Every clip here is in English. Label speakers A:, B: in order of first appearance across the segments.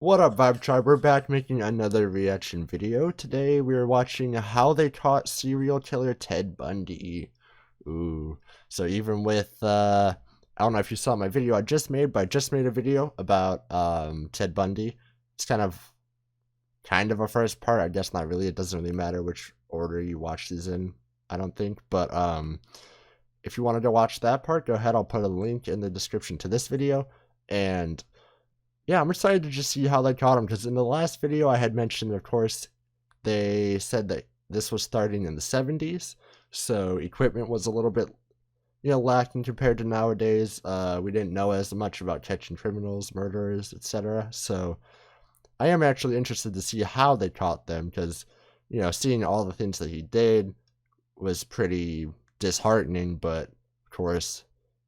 A: What up, Vibe Tribe? We're back making another reaction video. Today we are watching how they caught serial killer Ted Bundy. Ooh. So even with, I don't know if you saw my video I just made, but I just made a video about Ted Bundy. It's kind of a first part. I guess not really. It doesn't really matter which order you watch these in, I don't think. But if you wanted to watch that part, go ahead. I'll put a link in the description to this video. And yeah, I'm excited to just see how they caught him, because in the last video I had mentioned, of course, they said that this was starting in the 70s, so equipment was a little bit, lacking compared to nowadays. We didn't know as much about catching criminals, murderers, etc. So I am actually interested to see how they caught them, because, seeing all the things that he did was pretty disheartening, but of course,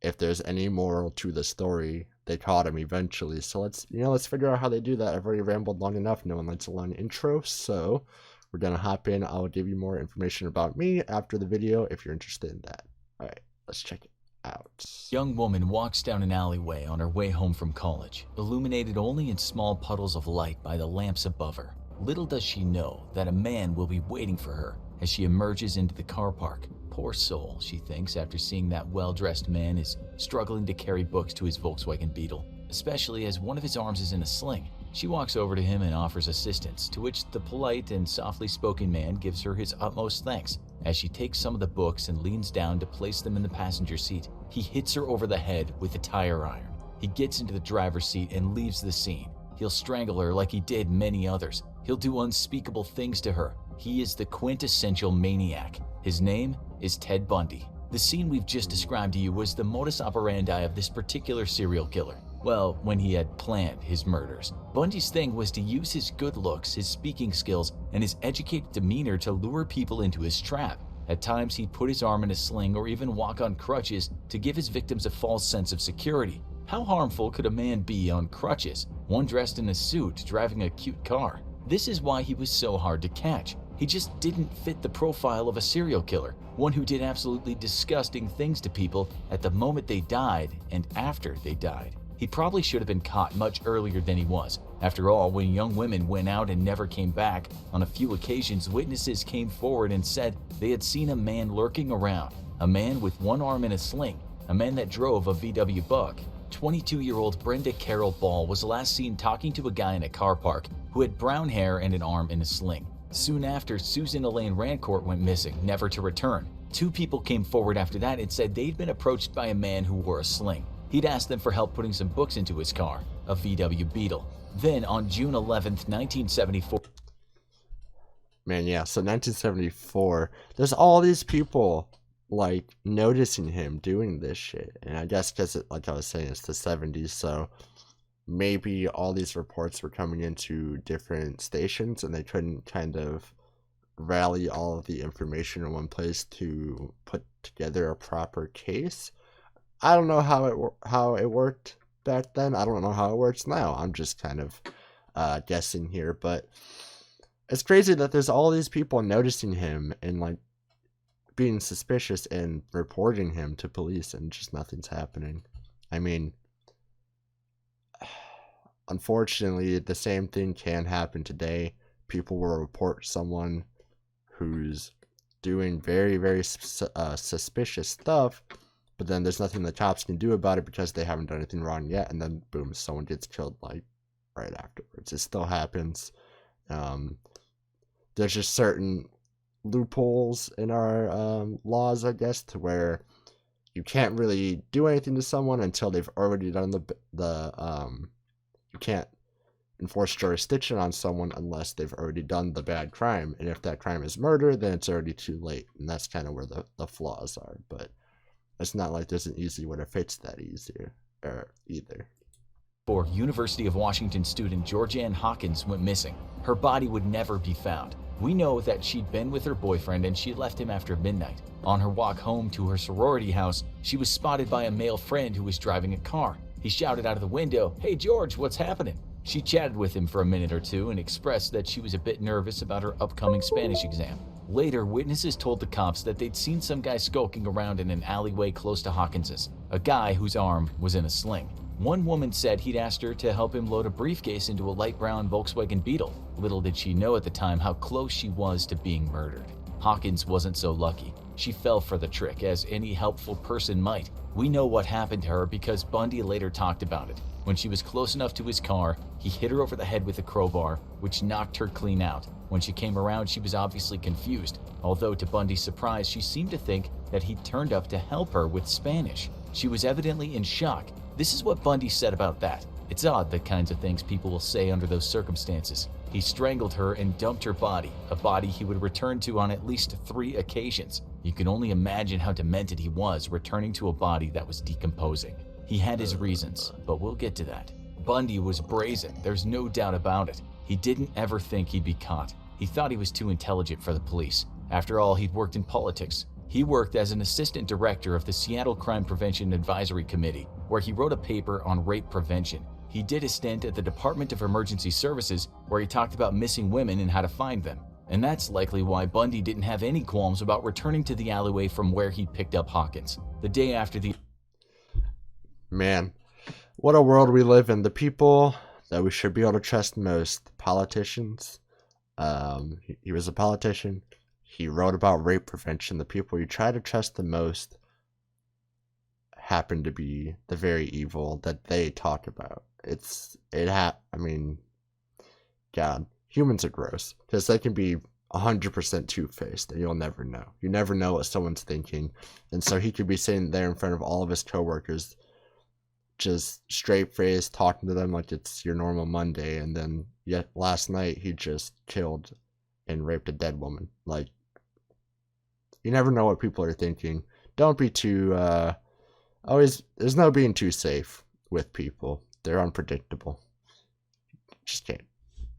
A: if there's any moral to the story, they caught him eventually. So let's figure out how they do that. I've already rambled long enough. No one likes a long intro, so we're gonna hop in. I'll give you more information about me after the video if you're interested in that. All right, let's check it out.
B: Young woman walks down an alleyway on her way home from college, illuminated only in small puddles of light by the lamps above her. Little does she know that a man will be waiting for her as she emerges into the car park. Poor soul, she thinks, after seeing that well-dressed man is struggling to carry books to his Volkswagen Beetle, especially as one of his arms is in a sling. She walks over to him and offers assistance, to which the polite and softly spoken man gives her his utmost thanks. As she takes some of the books and leans down to place them in the passenger seat, he hits her over the head with a tire iron. He gets into the driver's seat and leaves the scene. He'll strangle her like he did many others. He'll do unspeakable things to her. He is the quintessential maniac. His name is Ted Bundy. The scene we've just described to you was the modus operandi of this particular serial killer. Well, when he had planned his murders. Bundy's thing was to use his good looks, his speaking skills, and his educated demeanor to lure people into his trap. At times, he'd put his arm in a sling or even walk on crutches to give his victims a false sense of security. How harmful could a man be on crutches, one dressed in a suit, driving a cute car? This is why he was so hard to catch. He just didn't fit the profile of a serial killer, one who did absolutely disgusting things to people at the moment they died and after they died. He probably should have been caught much earlier than he was. After all, when young women went out and never came back, on a few occasions witnesses came forward and said they had seen a man lurking around, a man with one arm in a sling, a man that drove a VW Bug. 22-year-old Brenda Carol Ball was last seen talking to a guy in a car park who had brown hair and an arm in a sling. Soon after, Susan Elaine Rancourt went missing, never to return. Two people came forward after that and said they'd been approached by a man who wore a sling. He'd asked them for help putting some books into his car, a VW Beetle. Then, on June 11th, 1974...
A: Man, yeah, so 1974, there's all these people, noticing him doing this shit. And I guess because, like I was saying, it's the 70s, so maybe all these reports were coming into different stations and they couldn't kind of rally all of the information in one place to put together a proper case. I don't know how it worked back then. I don't know how it works now. I'm just kind of guessing here, but it's crazy that there's all these people noticing him and being suspicious and reporting him to police, and just nothing's happening. I mean, unfortunately, the same thing can happen today. People will report someone who's doing very, very suspicious stuff, but then there's nothing the cops can do about it because they haven't done anything wrong yet, and then boom, someone gets killed right afterwards. It still happens. There's just certain loopholes in our laws, I guess, to where you can't really do anything to someone until they've already done you can't enforce jurisdiction on someone unless they've already done the bad crime. And if that crime is murder, then it's already too late. And that's kind of where the flaws are. But it's not like there's an easy way to fix that either.
B: University of Washington student Georgianne Hawkins went missing. Her body would never be found. We know that she'd been with her boyfriend and she left him after midnight. On her walk home to her sorority house, she was spotted by a male friend who was driving a car. He shouted out of the window, "Hey George, what's happening?" She chatted with him for a minute or two and expressed that she was a bit nervous about her upcoming Spanish exam. Later, witnesses told the cops that they'd seen some guy skulking around in an alleyway close to Hawkins's, a guy whose arm was in a sling. One woman said he'd asked her to help him load a briefcase into a light brown Volkswagen Beetle. Little did she know at the time how close she was to being murdered. Hawkins wasn't so lucky. She fell for the trick, as any helpful person might. We know what happened to her because Bundy later talked about it. When she was close enough to his car, he hit her over the head with a crowbar, which knocked her clean out. When she came around, she was obviously confused, although to Bundy's surprise, she seemed to think that he'd turned up to help her with Spanish. She was evidently in shock. This is what Bundy said about that. It's odd the kinds of things people will say under those circumstances. He strangled her and dumped her body, a body he would return to on at least 3 occasions. You can only imagine how demented he was returning to a body that was decomposing. He had his reasons, but we'll get to that. Bundy was brazen, there's no doubt about it. He didn't ever think he'd be caught. He thought he was too intelligent for the police. After all, he'd worked in politics. He worked as an assistant director of the Seattle Crime Prevention Advisory Committee, where he wrote a paper on rape prevention. He did a stint at the Department of Emergency Services, where he talked about missing women and how to find them. And that's likely why Bundy didn't have any qualms about returning to the alleyway from where he picked up Hawkins. The day after the...
A: Man, what a world we live in. The people that we should be able to trust most, politicians. He was a politician. He wrote about rape prevention. The people you try to trust the most happen to be the very evil that they talk about. I mean, God, humans are gross because they can be 100% two-faced and you'll never know. You never know what someone's thinking. And so he could be sitting there in front of all of his coworkers, just straight-faced, talking to them like it's your normal Monday, and then yet last night he just killed and raped a dead woman. Like, you never know what people are thinking. Don't be too, there's no being too safe with people. They're unpredictable. Just can't.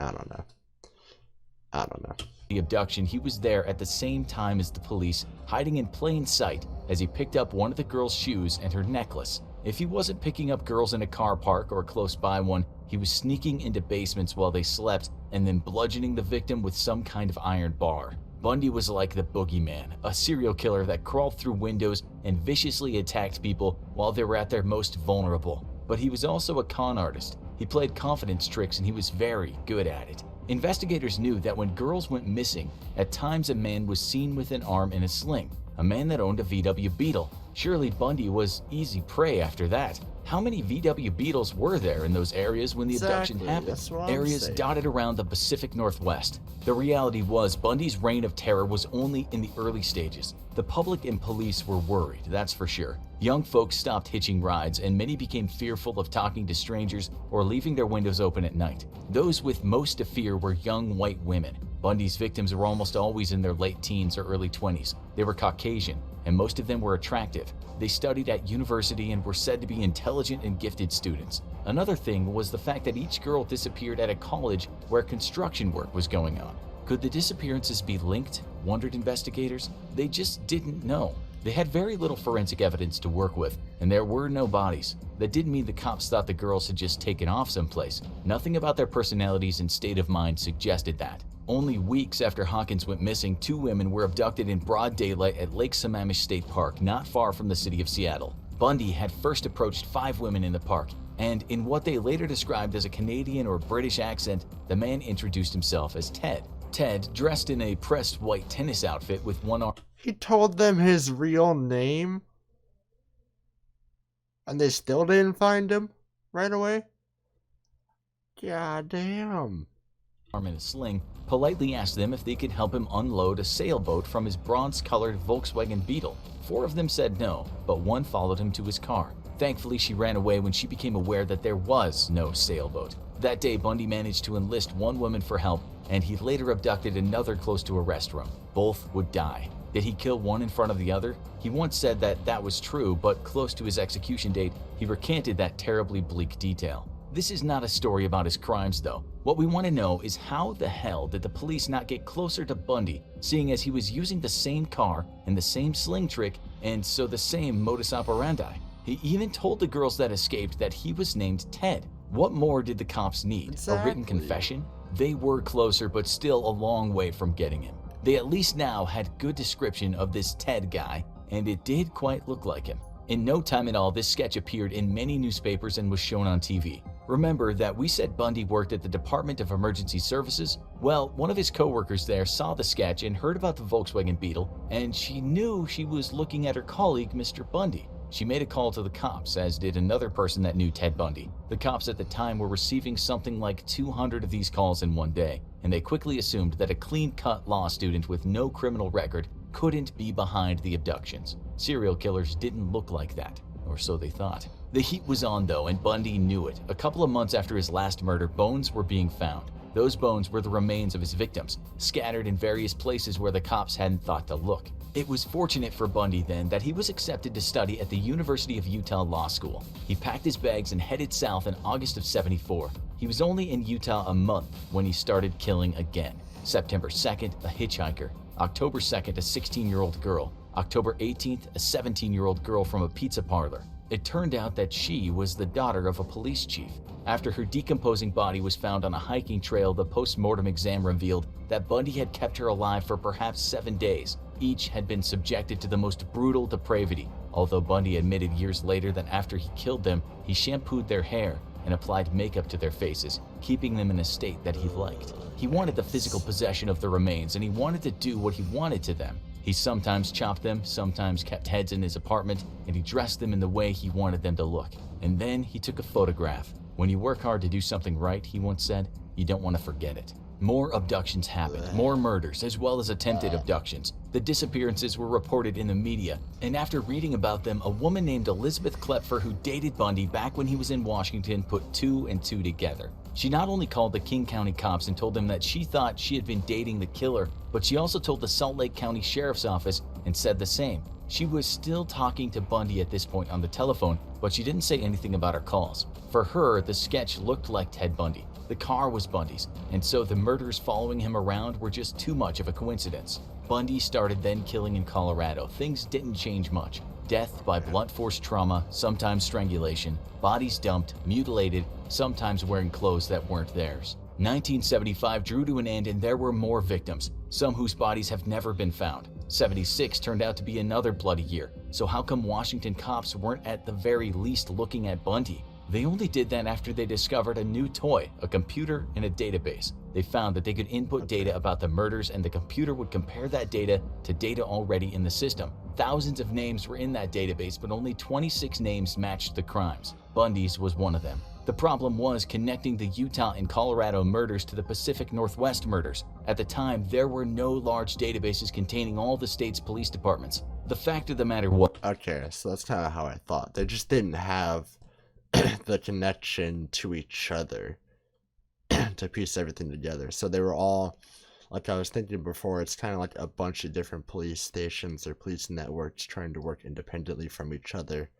A: I don't know.
B: The abduction, he was there at the same time as the police, hiding in plain sight as he picked up one of the girl's shoes and her necklace. If he wasn't picking up girls in a car park or close by one, he was sneaking into basements while they slept and then bludgeoning the victim with some kind of iron bar. Bundy was like the boogeyman, a serial killer that crawled through windows and viciously attacked people while they were at their most vulnerable. But he was also a con artist. He played confidence tricks and he was very good at it. Investigators knew that when girls went missing, at times a man was seen with an arm in a sling, a man that owned a VW Beetle. Surely Bundy was easy prey after that. How many VW Beetles were there in those areas when the abduction happened? Areas dotted around the Pacific Northwest. The reality was Bundy's reign of terror was only in the early stages. The public and police were worried, that's for sure. Young folks stopped hitching rides, and many became fearful of talking to strangers or leaving their windows open at night. Those with most to fear were young white women. Bundy's victims were almost always in their late teens or early 20s. They were Caucasian, and most of them were attractive. They studied at university and were said to be intelligent and gifted students. Another thing was the fact that each girl disappeared at a college where construction work was going on. Could the disappearances be linked? Wondered investigators. They just didn't know. They had very little forensic evidence to work with, and there were no bodies. That didn't mean the cops thought the girls had just taken off someplace. Nothing about their personalities and state of mind suggested that. Only weeks after Hawkins went missing, 2 women were abducted in broad daylight at Lake Sammamish State Park, not far from the city of Seattle. Bundy had first approached 5 women in the park, and in what they later described as a Canadian or British accent, the man introduced himself as Ted. Ted, dressed in a pressed white tennis outfit with one arm...
A: He told them his real name? And they still didn't find him right away? God damn.
B: ...arm in a sling, politely asked them if they could help him unload a sailboat from his bronze-colored Volkswagen Beetle. 4 of them said no, but 1 followed him to his car. Thankfully, she ran away when she became aware that there was no sailboat. That day, Bundy managed to enlist 1 woman for help, and he later abducted another close to a restroom. Both would die. Did he kill one in front of the other? He once said that that was true, but close to his execution date, he recanted that terribly bleak detail. This is not a story about his crimes, though. What we want to know is how the hell did the police not get closer to Bundy, seeing as he was using the same car and the same sling trick, and so the same modus operandi? He even told the girls that escaped that he was named Ted. What more did the cops need?
A: Exactly.
B: A written confession? They were closer, but still a long way from getting him. They at least now had good description of this Ted guy, and it did quite look like him. In no time at all, this sketch appeared in many newspapers and was shown on TV. Remember that we said Bundy worked at the Department of Emergency Services? Well, one of his co-workers there saw the sketch and heard about the Volkswagen Beetle, and she knew she was looking at her colleague, Mr. Bundy. She made a call to the cops, as did another person that knew Ted Bundy. The cops at the time were receiving something like 200 of these calls in one day, and they quickly assumed that a clean-cut law student with no criminal record couldn't be behind the abductions. Serial killers didn't look like that, or so they thought. The heat was on though, and Bundy knew it. A couple of months after his last murder, bones were being found. Those bones were the remains of his victims, scattered in various places where the cops hadn't thought to look. It was fortunate for Bundy then that he was accepted to study at the University of Utah Law School. He packed his bags and headed south in August of '74. He was only in Utah a month when he started killing again. September 2nd, a hitchhiker. October 2nd, a 16-year-old girl. October 18th, a 17-year-old girl from a pizza parlor. It turned out that she was the daughter of a police chief. After her decomposing body was found on a hiking trail, the post-mortem exam revealed that Bundy had kept her alive for perhaps 7 days. Each had been subjected to the most brutal depravity, although Bundy admitted years later that after he killed them, he shampooed their hair and applied makeup to their faces, keeping them in a state that he liked. He wanted the physical possession of the remains, and he wanted to do what he wanted to them. He sometimes chopped them, sometimes kept heads in his apartment, and he dressed them in the way he wanted them to look. And then he took a photograph. When you work hard to do something right, he once said, you don't want to forget it. More abductions happened, more murders, as well as attempted abductions. The disappearances were reported in the media, and after reading about them, a woman named Elizabeth Klepfer, who dated Bundy back when he was in Washington, put 2 and 2 together. She not only called the King County cops and told them that she thought she had been dating the killer, but she also told the Salt Lake County Sheriff's Office and said the same. She was still talking to Bundy at this point on the telephone, but she didn't say anything about her calls. For her, the sketch looked like Ted Bundy. The car was Bundy's, and so the murders following him around were just too much of a coincidence. Bundy started then killing in Colorado. Things didn't change much. Death by blunt force trauma, sometimes strangulation, bodies dumped, mutilated, sometimes wearing clothes that weren't theirs. 1975 drew to an end and there were more victims, some whose bodies have never been found. 76 turned out to be another bloody year, so how come Washington cops weren't at the very least looking at Bundy? They only did that after they discovered a new toy, a computer and a database. They found that they could input data about the murders and the computer would compare that data to data already in the system. Thousands of names were in that database, but only 26 names matched the crimes. Bundy's was one of them. The problem was connecting the Utah and Colorado murders to the Pacific Northwest murders. At the time, there were no large databases containing all the state's police departments. The fact of the matter was...
A: Okay, so that's kind of how I thought. They just didn't have the connection to each other to piece everything together. So they were all, like I was thinking before, it's kind of like a bunch of different police stations or police networks trying to work independently from each other,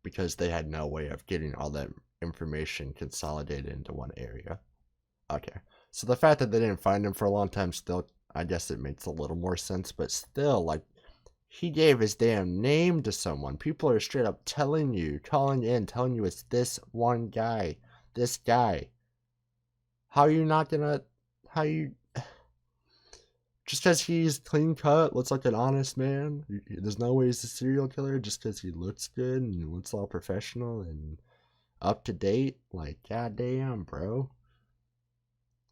A: because they had no way of getting all that information consolidated into one area. Okay, so the fact that they didn't find him for a long time still, I guess it makes a little more sense, but still, like, he gave his damn name to someone. People are straight up telling you, calling in, telling you it's this one guy, this guy. How are you not gonna, just because he's clean cut, looks like an honest man, there's no way he's a serial killer just because he looks good and looks all professional and up to date? Like, goddamn, bro.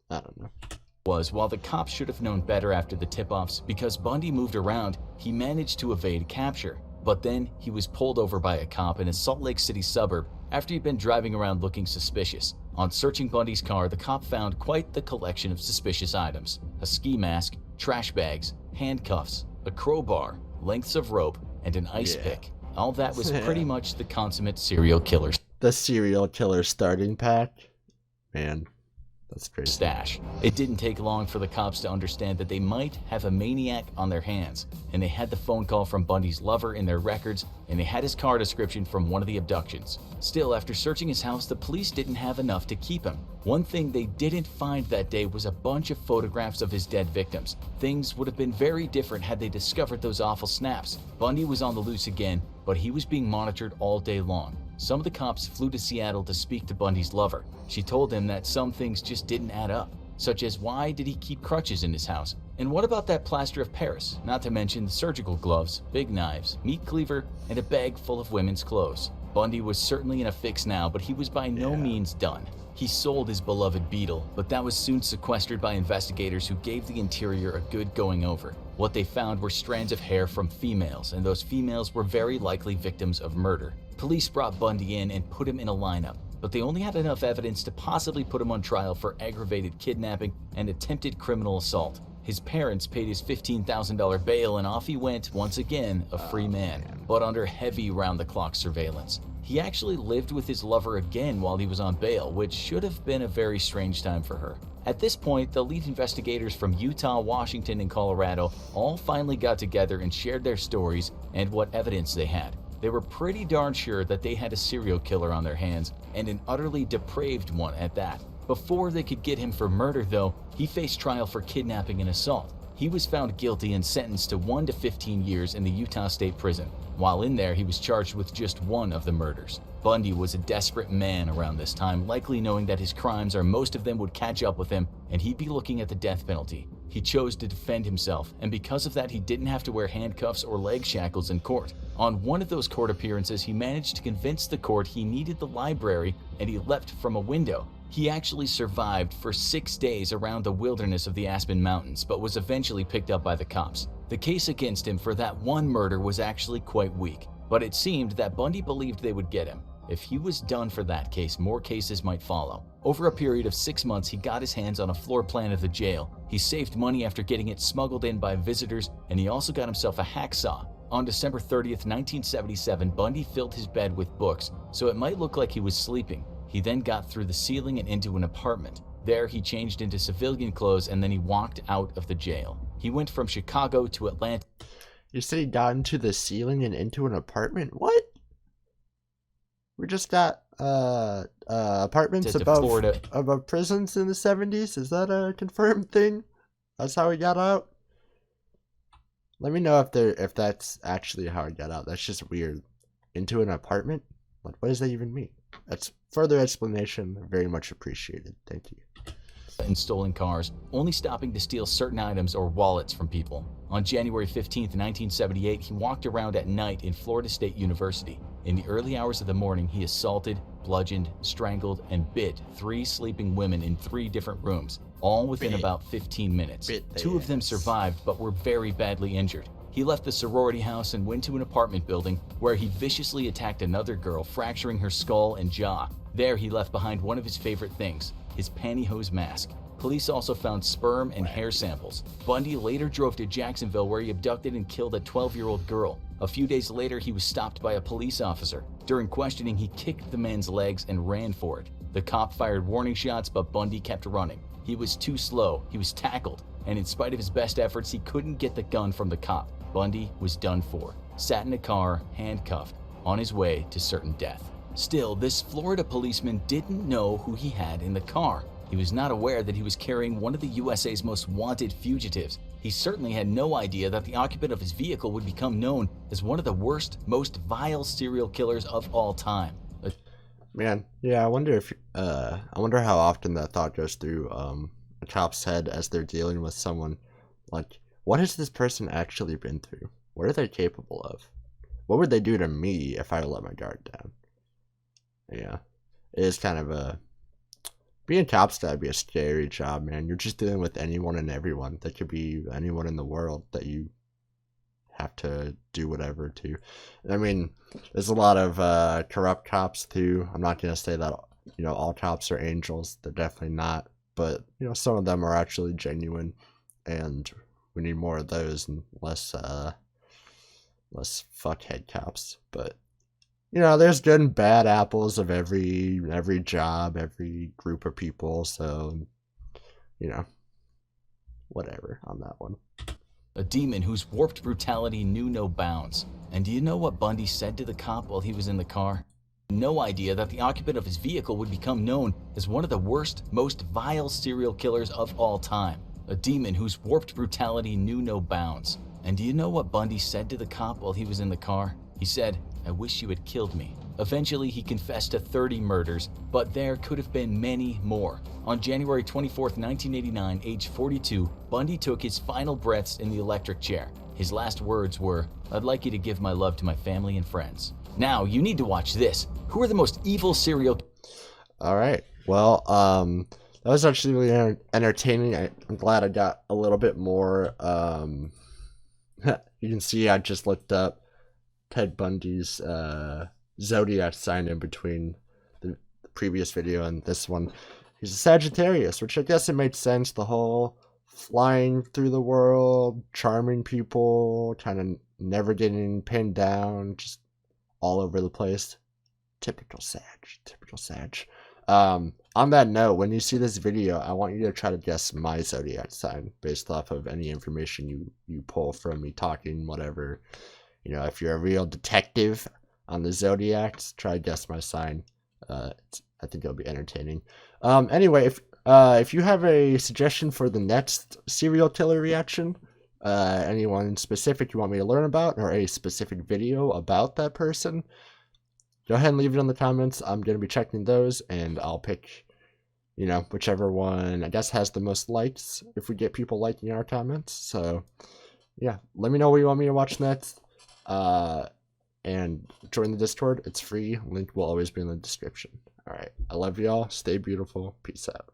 A: I don't know.
B: While the cops should have known better after the tip-offs, because Bundy moved around, he managed to evade capture. But then he was pulled over by a cop in a Salt Lake City suburb after he'd been driving around looking suspicious. On searching Bundy's car, the cop found quite the collection of suspicious items: a ski mask, trash bags, handcuffs, a crowbar, lengths of rope, and an ice pick. All that was pretty much the consummate serial killer.
A: The serial killer starting pack? Man. That's crazy.
B: Stash. It didn't take long for the cops to understand that they might have a maniac on their hands, and they had the phone call from Bundy's lover in their records, and they had his car description from one of the abductions. Still, after searching his house, the police didn't have enough to keep him. One thing they didn't find that day was a bunch of photographs of his dead victims. Things would have been very different had they discovered those awful snaps. Bundy was on the loose again, but he was being monitored all day long. Some of the cops flew to Seattle to speak to Bundy's lover. She told him that some things just didn't add up, such as why did he keep crutches in his house? And what about that plaster of Paris? Not to mention the surgical gloves, big knives, meat cleaver, and a bag full of women's clothes. Bundy was certainly in a fix now, but he was by no means done. He sold his beloved Beetle, but that was soon sequestered by investigators who gave the interior a good going over. What they found were strands of hair from females, and those females were very likely victims of murder. Police brought Bundy in and put him in a lineup, but they only had enough evidence to possibly put him on trial for aggravated kidnapping and attempted criminal assault. His parents paid his $15,000 bail and off he went, once again, a free man, but under heavy round-the-clock surveillance. He actually lived with his lover again while he was on bail, which should have been a very strange time for her. At this point, the lead investigators from Utah, Washington, and Colorado all finally got together and shared their stories and what evidence they had. They were pretty darn sure that they had a serial killer on their hands, and an utterly depraved one at that. Before they could get him for murder, though, he faced trial for kidnapping and assault. He was found guilty and sentenced to 1 to 15 years in the Utah State Prison. While in there, he was charged with just one of the murders. Bundy was a desperate man around this time, likely knowing that his crimes or most of them would catch up with him and he'd be looking at the death penalty. He chose to defend himself, and because of that, he didn't have to wear handcuffs or leg shackles in court. On one of those court appearances, he managed to convince the court he needed the library and he leapt from a window. He actually survived for 6 days around the wilderness of the Aspen Mountains, but was eventually picked up by the cops. The case against him for that one murder was actually quite weak, but it seemed that Bundy believed they would get him. If he was done for that case, more cases might follow. Over a period of 6 months, he got his hands on a floor plan of the jail. He saved money after getting it smuggled in by visitors, and he also got himself a hacksaw. On December 30th, 1977, Bundy filled his bed with books, so it might look like he was sleeping. He then got through the ceiling and into an apartment. There, he changed into civilian clothes and then he walked out of the jail. He went from Chicago to Atlanta.
A: You said he got into the ceiling and into an apartment? What? We just got apartments above prisons in the 70s? Is that a confirmed thing? That's how he got out? Let me know if that's actually how he got out. That's just weird. Into an apartment? What does that even mean? That's further explanation. Very much appreciated. Thank you.
B: And stolen cars, only stopping to steal certain items or wallets from people. On January 15, 1978, he walked around at night in Florida State University. In the early hours of the morning, he assaulted, bludgeoned, strangled, and bit 3 sleeping women in 3 different rooms, all within about 15 minutes. 2 of them survived but were very badly injured. He left the sorority house and went to an apartment building where he viciously attacked another girl, fracturing her skull and jaw. There, he left behind one of his favorite things, his pantyhose mask. Police also found sperm and hair samples. Bundy later drove to Jacksonville where he abducted and killed a 12-year-old girl. A few days later, he was stopped by a police officer. During questioning, he kicked the man's legs and ran for it. The cop fired warning shots, but Bundy kept running. He was too slow, he was tackled, and in spite of his best efforts, he couldn't get the gun from the cop. Bundy was done for, sat in a car, handcuffed, on his way to certain death. Still, this Florida policeman didn't know who he had in the car. He was not aware that he was carrying one of the USA's most wanted fugitives. He certainly had no idea that the occupant of his vehicle would become known as one of the worst, most vile serial killers of all time.
A: Man, yeah, I wonder how often that thought goes through a cop's head as they're dealing with someone. Like, what has this person actually been through? What are they capable of? What would they do to me if I let my guard down? Yeah, it is kind of being cop's gotta be a scary job, man. You're just dealing with anyone and everyone. That could be anyone in the world that you have to do whatever to. I mean, there's a lot of corrupt cops too. I'm not gonna say that all cops are angels. They're definitely not. But some of them are actually genuine, and we need more of those and less fuckhead cops. But there's good and bad apples of every job, every group of people. So whatever on that one.
B: A demon whose warped brutality knew no bounds. And do you know what Bundy said to the cop while he was in the car? No idea that the occupant of his vehicle would become known as one of the worst, most vile serial killers of all time. A demon whose warped brutality knew no bounds. And do you know what Bundy said to the cop while he was in the car? He said, "I wish you had killed me." Eventually, he confessed to 30 murders, but there could have been many more. On January 24, 1989, age 42, Bundy took his final breaths in the electric chair. His last words were, "I'd like you to give my love to my family and friends." Now, you need to watch this. Who are the most evil serial...
A: All right. Well, that was actually really entertaining. I'm glad I got a little bit more. You can see I just looked up Ted Bundy's zodiac sign in between the previous video and this one. He's a Sagittarius, which I guess it made sense. The whole flying through the world, charming people, kind of never getting pinned down, just all over the place. Typical Sag. Typical Sag. On that note, when you see this video, I want you to try to guess my zodiac sign based off of any information you pull from me talking, whatever. You know, if you're a real detective on the zodiacs, try to guess my sign. I think it'll be entertaining. Anyway, if you have a suggestion for the next serial killer reaction, anyone specific you want me to learn about, or a specific video about that person, go ahead and leave it in the comments. I'm going to be checking those, and I'll pick, you know, whichever one I guess has the most likes if we get people liking our comments. So, yeah, let me know what you want me to watch next. And join the Discord. It's free. Link will always be in the description. All right. I love y'all. Stay beautiful. Peace out.